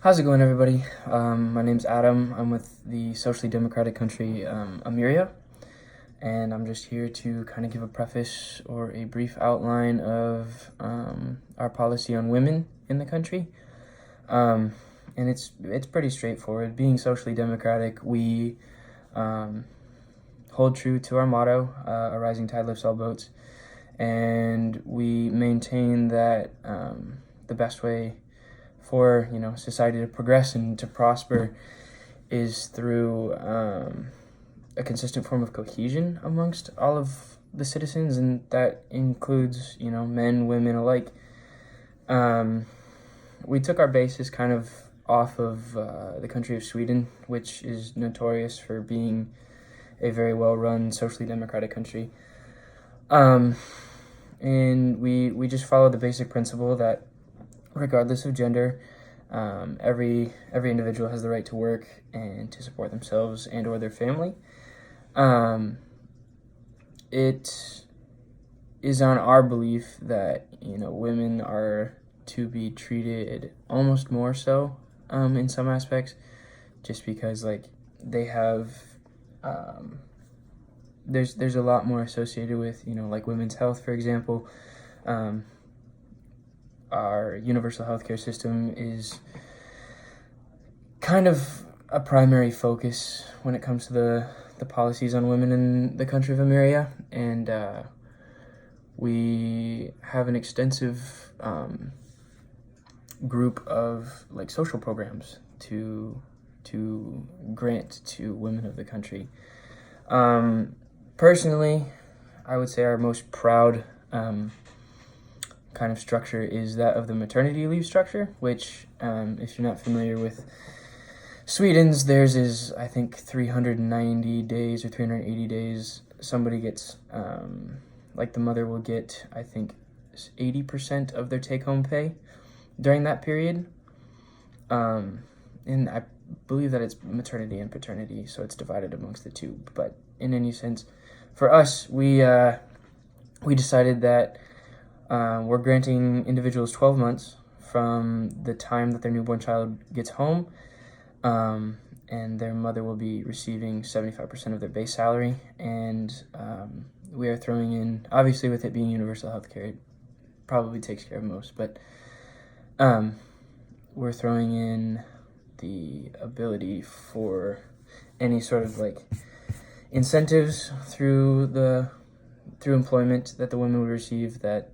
How's it going, everybody? My name's Adam. I'm with the socially democratic country Amuria, and I'm just here to kind of give a preface or a brief outline of our policy on women in the country. And it's pretty straightforward. Being socially democratic, we hold true to our motto, "A rising tide lifts all boats," and we maintain that the best way for society to progress and to prosper is through a consistent form of cohesion amongst all of the citizens, and that includes men, women alike. We took our basis kind of off of the country of Sweden, which is notorious for being a very well-run socially democratic country. And we just follow the basic principle that regardless of gender, every individual has the right to work and to support themselves and or their family. It is on our belief that women are to be treated almost more so in some aspects, just because they have there's a lot more associated with like women's health, for example. Our universal healthcare system is kind of a primary focus when it comes to the policies on women in the country of Amuria, and we have an extensive group of social programs to grant to women of the country. Personally, I would say our most proud kind of structure is that of the maternity leave structure, which if you're not familiar with Sweden's, theirs is I think 390 days or 380 days. Somebody gets the mother will get I think 80% of their take-home pay during that period, and I believe that it's maternity and paternity, so it's divided amongst the two. But in any sense, for us, we decided that we're granting individuals 12 months from the time that their newborn child gets home, and their mother will be receiving 75% of their base salary. And we are throwing in, obviously with it being universal health care, it probably takes care of most, but we're throwing in the ability for any sort of incentives through employment that the women will receive, that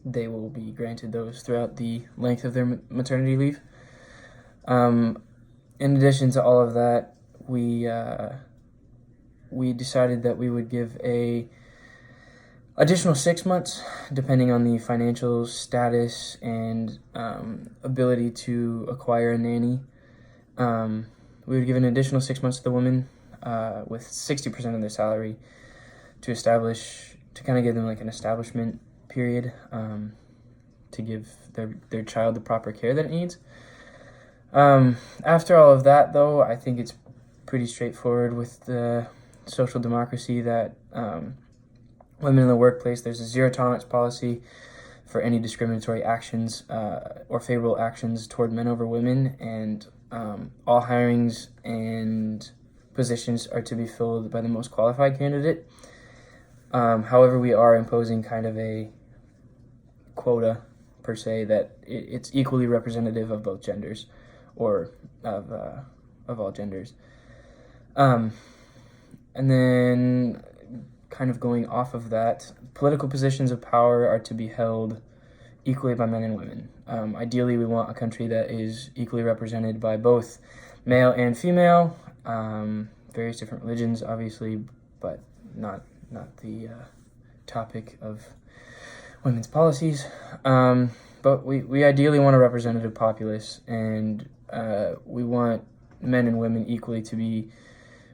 they will be granted those throughout the length of their maternity leave. In addition to all of that, we decided that we would give a additional 6 months, depending on the financial status and ability to acquire a nanny. We would give an additional 6 months to the women with 60% of their salary to kind of give them an establishment period, to give their child the proper care that it needs. After all of that, though, I think it's pretty straightforward with the social democracy that women in the workplace, there's a zero tolerance policy for any discriminatory actions or favorable actions toward men over women, and all hirings and positions are to be filled by the most qualified candidate. However, we are imposing kind of a quota, per se, that it's equally representative of both genders, or of all genders. And then kind of going off of that, political positions of power are to be held equally by men and women. Ideally, we want a country that is equally represented by both male and female, various different religions, obviously, but not the topic of women's policies. But we ideally want a representative populace, and we want men and women equally to be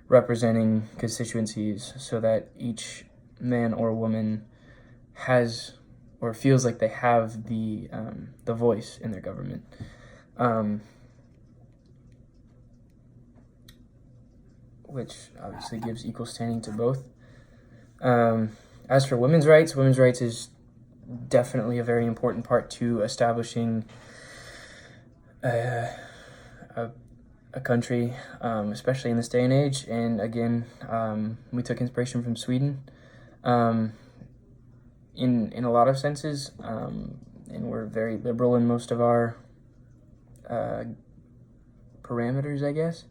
representing constituencies, so that each man or woman has or feels like they have the voice in their government. Which obviously gives equal standing to both. As for women's rights is definitely a very important part to establishing a, a country, especially in this day and age. And again, we took inspiration from Sweden in a lot of senses, and we're very liberal in most of our parameters, I guess.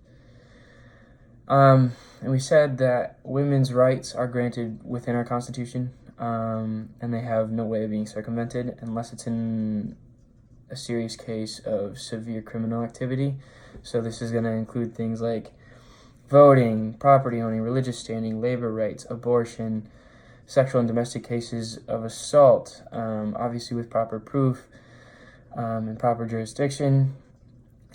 And we said that women's rights are granted within our Constitution, and they have no way of being circumvented unless it's in a serious case of severe criminal activity. So this is going to include things like voting, property owning, religious standing, labor rights, abortion, sexual and domestic cases of assault, obviously with proper proof and proper jurisdiction.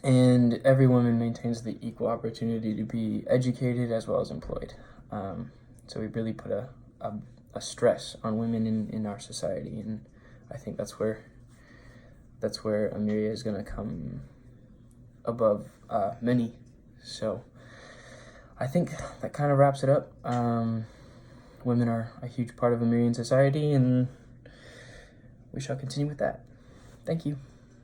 And every woman maintains the equal opportunity to be educated as well as employed. So we really put a stress on women in our society, and I think that's where Amuria is going to come above many. So I think that kind of wraps it up. Women are a huge part of Amurian society, and we shall continue with that. Thank you.